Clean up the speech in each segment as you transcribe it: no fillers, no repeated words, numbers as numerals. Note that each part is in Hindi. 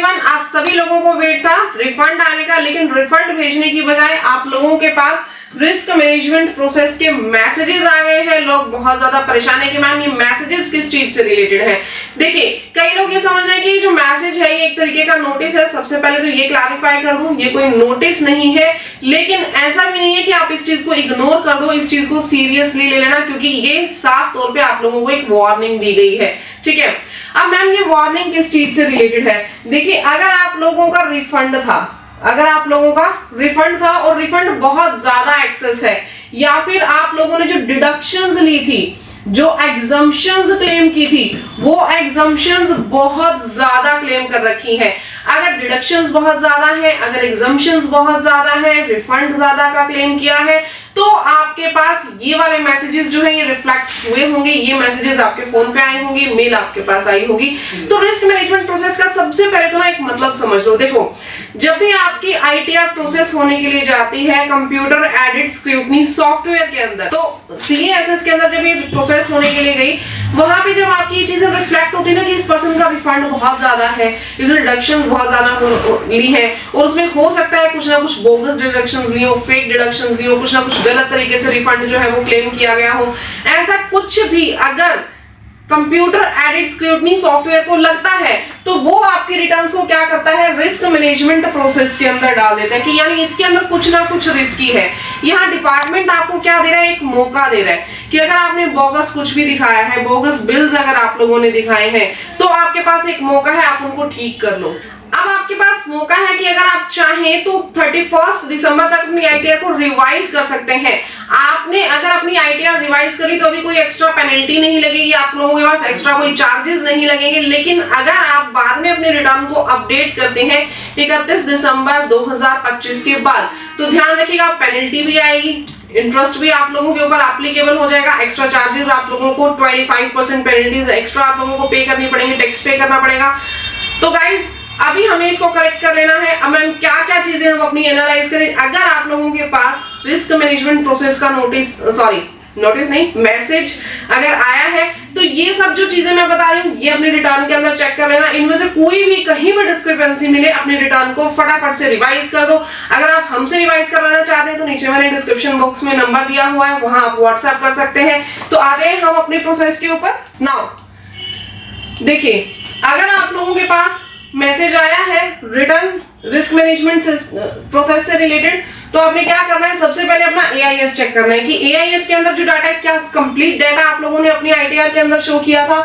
एवरीवन, आप सभी लोगों को वेट था रिफंड आने का, लेकिन रिफंड भेजने की बजाय आप लोगों के पास रिस्क मैनेजमेंट प्रोसेस के मैसेजेस आ गए हैं। लोग बहुत ज्यादा परेशान है कि मैम ये मैसेजेस किस चीज से रिलेटेड है। देखिए, कई लोग ये समझ रहे हैं कि जो मैसेज है ये एक तरीके का नोटिस है। सबसे पहले तो ये क्लैरिफाई कर दूं, ये कोई नोटिस नहीं है, लेकिन ऐसा भी नहीं है कि आप इस चीज को इग्नोर कर दो, इस चीज को सीरियसली ले लेना, क्योंकि ये साफ तौर पे आप लोगों को एक वार्निंग दी गई है। ठीक है, अब मैम ये वार्निंग किस चीज से रिलेटेड है? देखिए, अगर आप लोगों का रिफंड था और रिफंड बहुत ज्यादा एक्सेस है, या फिर आप लोगों ने जो डिडक्शंस ली थी, जो एग्जम्पशंस क्लेम की थी, वो एग्जम्पशंस बहुत ज्यादा क्लेम कर रखी है। अगर डिडक्शंस बहुत ज्यादा है, अगर एग्जम्पशंस बहुत ज्यादा है, रिफंड ज्यादा का क्लेम किया है, तो आपके पास ये वाले मैसेजेस जो है ये रिफ्लेक्ट हुए होंगे। ये मैसेजेस आपके फोन पे आए होंगे, मेल आपके पास आई होगी। तो रिस्क मैनेजमेंट प्रोसेस का सबसे पहले तो ना एक मतलब समझ लो। देखो, जब भी आपकी आईटीआर प्रोसेस होने के लिए जाती है कंप्यूटर एडेड स्क्रूटनी सॉफ्टवेयर के अंदर, तो सीएएसएस के अंदर जब ये प्रोसेस होने के लिए गई, वहां पे जब आपकी ये चीजें रिफ्लेक्ट होती है ना कि इस पर्सन का रिफंड बहुत ज्यादा है, इस डिडक्शंस बहुत ज्यादा ली है, और उसमें हो सकता है कुछ ना कुछ बोगस डिडक्शंस ली हो, फेक डिडक्शंस ली हो, कुछ ना कुछ गलत तरीके से रिफंड जो है वो क्लेम किया गया हो, ऐसा कुछ भी अगर कंप्यूटर एडेड स्क्रूटनी सॉफ्टवेयर को लगता है, तो वो आपके रिटर्न्स को क्या करता है, रिस्क मैनेजमेंट प्रोसेस के अंदर डाल देता है कि यानी इसके अंदर कुछ ना कुछ रिस्की है। यहाँ डिपार्टमेंट आपको क्या दे रहा है, एक मौका दे रहा है कि अगर आपने बोगस कुछ भी दिखाया है, बोगस बिल्स अगर आप लोगों ने दिखाए हैं, तो आपके पास एक मौका है, आप उनको ठीक कर लो। अब आपके पास मौका है कि अगर आप चाहें तो 31 दिसंबर तक अपनी आईटीआर को रिवाइज कर सकते हैं। आपने अगर अपनी आईटीआर रिवाइज करी तो अभी कोई एक्स्ट्रा पेनल्टी नहीं लगेगी, आप लोगों के पास एक्स्ट्रा कोई चार्जेस नहीं लगेंगे। लेकिन अगर आप बाद में अपने रिटर्न को अपडेट करते हैं 31 दिसंबर 2025 के बाद, तो ध्यान रखिएगा पेनल्टी भी आएगी, इंटरेस्ट भी आप लोगों के ऊपर एप्लीकेबल हो जाएगा, एक्स्ट्रा चार्जेस आप लोगों को 25% पेनल्टीज एक्स्ट्रा आप लोगों को पे करनी पड़ेगी, टैक्स पे करना पड़ेगा। तो गाइज, अभी हमें इसको करेक्ट कर लेना है। अब मैम क्या क्या चीजें हम अपनी एनालाइज करें। अगर आप लोगों के पास रिस्क मैनेजमेंट प्रोसेस का नोटिस नहीं, मैसेज अगर आया है, तो ये सब जो चीजें मैं बता रही हूँ ये अपने रिटर्न के अंदर चेक कर लेना। इनमें से कोई भी कहीं भी डिस्क्रिपेंसी मिले, अपने रिटर्न को फटाफट से रिवाइज कर दो। अगर आप हमसे रिवाइज करवाना चाहते हैं तो नीचे मैंने डिस्क्रिप्शन बॉक्स में नंबर दिया हुआ है, वहां आप व्हाट्सएप कर सकते हैं। तो आते हैं हम अपने प्रोसेस के ऊपर। नाउ देखिए, अगर आप लोगों के पास मैसेज आया है रिटर्न रिस्क मैनेजमेंट प्रोसेस से रिलेटेड, तो आपने क्या करना है, सबसे पहले अपना एआईएस चेक करना है कि एआईएस के अंदर जो डाटा है, क्या कंप्लीट डाटा आप लोगों ने अपनी आईटीआर के अंदर शो किया था।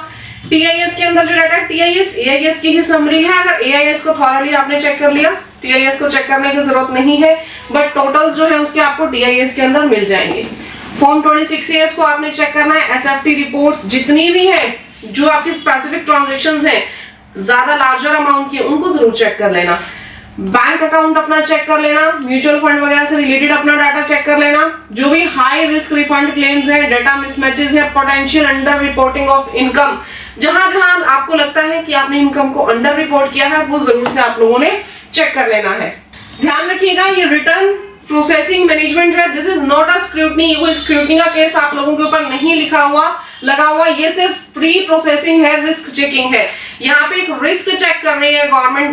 टीआईएस के अंदर जो डाटा है, टीआईएस एआईएस की ही समरी है। अगर एआईएस को थॉरली आपने चेक कर लिया, टीआईएस को चेक करने की जरूरत नहीं है, बट टोटल्स जो है उसके आपको टीआईएस के अंदर मिल जाएंगे। फॉर्म 26A को आपने चेक करना है। एसएफटी रिपोर्ट्स जितनी भी है, जो आपकी स्पेसिफिक ट्रांजेक्शंस है, ज्यादा लार्जर अमाउंट की, उनको जरूर चेक कर लेना। बैंक अकाउंट अपना चेक कर लेना, म्यूचुअल फंड वगैरह से रिलेटेड अपना डाटा चेक कर लेना। जो भी हाई रिस्क रिफंड क्लेम्स है, डाटा मिसमैचेस है, potential under reporting of income, जहां जहां आपको लगता है कि आपने इनकम को अंडर रिपोर्ट किया है, वो जरूर से आप लोगों ने चेक कर लेना है। ध्यान रखिएगा, ये रिटर्न प्रोसेसिंग मैनेजमेंट है, this is not a scrutiny. ये कोई स्क्रूटनी का केस आप लोगों के ऊपर नहीं लगा हुआ, ये सिर्फ प्री प्रोसेसिंग है, रिस्क चेकिंग है। यहाँ पे एक रिस्क चेक कर रही है गवर्नमेंट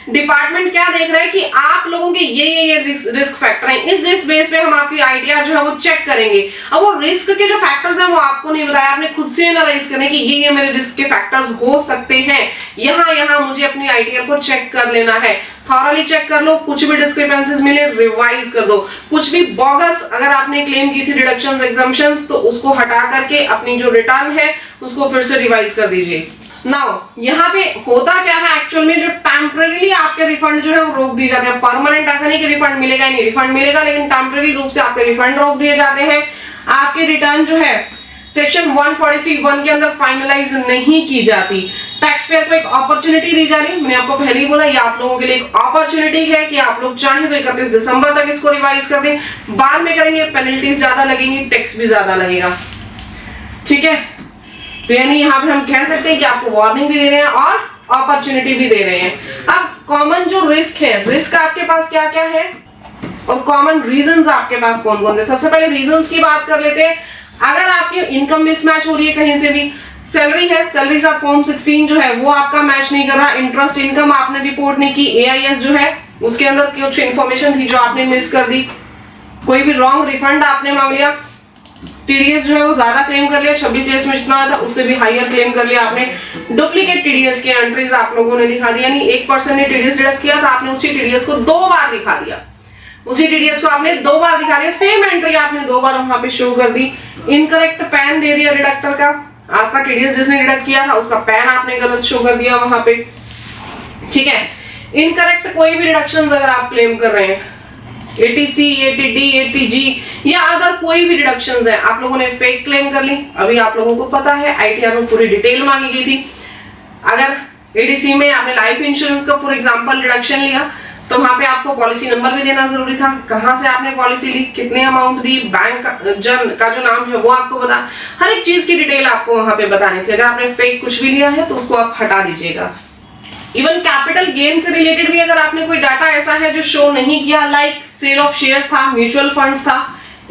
डिपार्टमेंट क्या देख रहा है कि आप लोगों के ये रिस्क फैक्टर हैं, इस बेस पे हम आपकी आईटीआर जो है वो चेक करेंगे। अब वो रिस्क के जो फैक्टर्स हैं वो आपको नहीं बताया, आपने खुद से एनालाइज करने कि ये मेरे रिस्क के फैक्टर्स हो सकते हैं, यहाँ मुझे अपनी आईटीआर को चेक कर लेना है। थॉरली चेक कर लो, कुछ भी डिस्क्रिपेंसीज मिले रिवाइज कर दो। कुछ भी बोगस अगर आपने क्लेम की थी डिडक्शंस एग्जम्पशंस, तो उसको हटा करके अपनी जो रिटर्न है उसको फिर से रिवाइज कर दीजिए। नाउ यहाँ पे होता क्या है एक्चुअल में, जो टेम्परेरीली आपके रिफंड जो है वो रोक दिए जाते हैं। परमानेंट ऐसा नहीं कि रिफंड मिलेगा ही नहीं, रिफंड मिलेगा, लेकिन टेम्परेरी रूप से आपके रिफंड रोक दिए जाते हैं। आपके रिटर्न जो है सेक्शन 143(1) के अंदर फाइनलाइज नहीं की जाती। टैक्स पेयर को एक अपॉर्चुनिटी दी जा रही, मैंने आपको पहले ही बोला, ये आप लोगों के लिए एक अपॉर्चुनिटी है कि आप लोग चाहें तो 31 दिसंबर तक इसको रिवाइज कर दें। बाद में करेंगे पेनल्टीज ज्यादा लगेंगी, टैक्स भी ज्यादा लगेगा। ठीक है, तो यानी यहाँ पे हम कह सकते हैं कि आपको वार्निंग भी दे रहे हैं और अपॉर्चुनिटी भी दे रहे हैं। अब कॉमन जो रिस्क है, रिस्क आपके पास क्या क्या है और कॉमन रीजंस आपके पास कौन कौन से। सबसे पहले रीजंस की बात कर लेते हैं। अगर आपकी इनकम मिसमैच हो रही है कहीं से भी, सैलरी है, सैलरी के साथ फॉर्म 16 जो है वो आपका मैच नहीं कर रहा। इंटरेस्ट इनकम आपने रिपोर्ट नहीं की, एआईएस जो है उसके अंदर कुछ इन्फॉर्मेशन थी जो आपने मिस कर दी, कोई भी रॉन्ग रिफंड आपने मांग लिया, टीडीएस जो है वो ज्यादा क्लेम कर लिया, 26 में जितना आया था उससे भी हाईयर क्लेम कर लिया आपने, डुप्लीकेट टीडीएस की एंट्रीज आप लोगों ने दिखा दी, यानी 1% ने टीडीएस डिडक्ट किया था, आपने उसी टीडीएस को 2 बार दिखा दिया, उसी टीडीएस को आपने 2 बार दिखा दिया, सेम एंट्री आपने 2 बार वहां पे शो कर दी, इनकरेक्ट पैन दे दिया डिडक्टर का, आपका टीडीएस जिसने डिडक्ट किया था उसका पैन आपने गलत शो कर दिया वहां पे, ठीक है। इनकरेक्ट कोई भी डिडक्शंस अगर आप क्लेम कर रहे हैं, एटीसी, एटीडी, एटीजी या अदर कोई भी डिडक्शंस है, आप लोगों ने फेक क्लेम कर ली। अभी आप लोगों को पता है आईटीआर में पूरी डिटेल मांगी गई थी। अगर एटीसी में आपने लाइफ इंश्योरेंस का फॉर एग्जांपल डिडक्शन लिया तो वहां पे आपको पॉलिसी नंबर भी देना जरूरी था, कहां से आपने पॉलिसी ली, कितने अमाउंट दी, बैंक का जो नाम है वो आपको बता, हर एक चीज की डिटेल आपको वहां पे बतानी थी। अगर आपने फेक कुछ भी लिया है तो उसको आप हटा दीजिएगा। इवन कैपिटल गेन से रिलेटेड भी अगर आपने कोई डाटा ऐसा है जो शो नहीं किया, लाइक सेल ऑफ शेयर्स था, म्यूचुअल फंड्स था,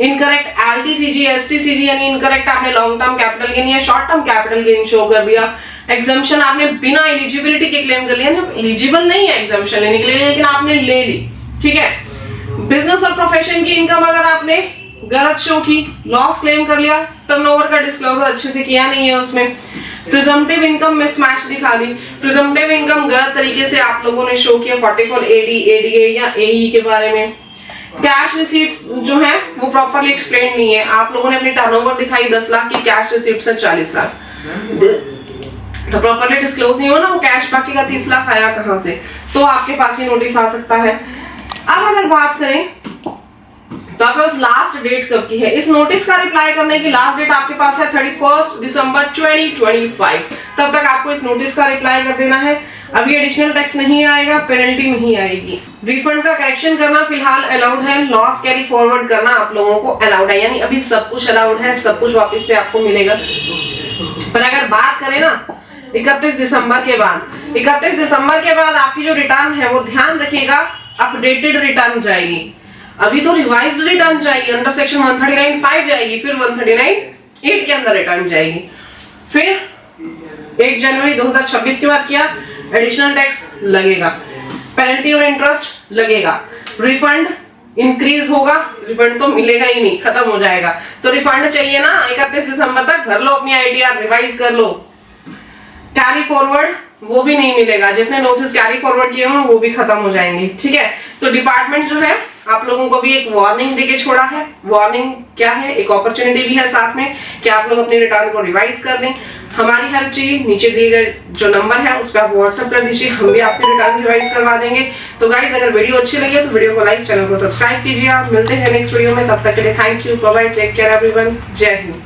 इनकरेक्ट एलटीसीजी, एसटीसीजी यानी इनकरेक्ट आपने लॉन्ग टर्म कैपिटल गेन या short term capital gain show कर दिया, एग्जाम्पशन आपने बिना एलिजिबिलिटी के क्लेम कर लिया, एलिजिबल नहीं है एग्जाम्पशन लेने के लिए लेकिन आपने ले ली, ठीक है। बिजनेस और प्रोफेशन की इनकम अगर आपने गलत शो की, लॉस क्लेम कर लिया, टर्नओवर का डिस्क्लोजर अच्छे से किया नहीं है उसमें, प्रिजम्पटिव इनकम मिसमैच दिखा दी, प्रिजम्पटिव इनकम गलत तरीके से आप लोगों ने शो किया 44 एडी, एडीए या एई के बारे में, कैश रिसीट्स जो है वो प्रॉपर्ली एक्सप्लेन नहीं है, आप लोगों ने अपनी टर्नओवर दिखाई 10 लाख की, कैश रिसीट्स है 40 लाख, तो प्रॉपर्ली डिस्क्लोज नहीं हो ना वो कैश, बाकी का 30 लाख आया कहां से, तो आपके पास ये नोटिस आ सकता है। अब अगर बात करें तो आपके पास लास्ट डेट कब की है, इस नोटिस का रिप्लाई करने की लास्ट डेट आपके पास है 31 दिसंबर 2025, तब तक आपको इस नोटिस का रिप्लाई कर देना है। अभी एडिशनल टैक्स नहीं आएगा, पेनल्टी नहीं आएगी, रिफंड का करेक्शन करना फिलहाल अलाउड है, लॉस कैरी फॉरवर्ड करना आप लोगों को अलाउड है, यानी अभी सब कुछ अलाउड है, सब कुछ वापस से आपको मिलेगा। पर अगर बात करें ना 31 दिसंबर के बाद, 31 दिसंबर के बाद आपकी जो रिटर्न है वो ध्यान रखिएगा अपडेटेड रिटर्न जाएगी, अभी तो रिवाइज्ड रिटर्न जाएगी, अंडर सेक्शन 139(5) जाएगी, फिर 139(8) के अंदर रिटर्न जाएगी, फिर 1 जनवरी 2026 के बाद क्या एडिशनल टैक्स लगेगा, पेनल्टी और इंटरेस्ट लगेगा, रिफंड इंक्रीज होगा, रिफंड तो मिलेगा ही नहीं, खत्म हो जाएगा, तो रिफंड चाहिए ना 31 दिसंबर तक, भर लो अपनी आईटीआर, रिवाइज कर लो, कैरी फॉरवर्ड वो भी नहीं मिलेगा, जितने लॉसेस कैरी फॉरवर्ड किए हों वो भी खत्म हो जाएंगे, ठीक है। तो डिपार्टमेंट जो है आप लोगों को भी एक वार्निंग देके छोड़ा है, वार्निंग क्या है, एक अपॉर्चुनिटी भी है साथ में कि आप लोग अपनी रिटर्न को रिवाइज कर लें, हमारी हेल्प चाहिए, नीचे दिए गए जो नंबर है उस पर आप व्हाट्सएप कर दीजिए, हम भी आपकी रिटर्न रिवाइज करवा देंगे। तो गाइज अगर वीडियो अच्छी लगी तो वीडियो को लाइक, चैनल को सब्सक्राइब कीजिए, आप मिलते हैं नेक्स्ट वीडियो में, तब तक के लिए thank you, bye bye, take care everyone, जय हिंद।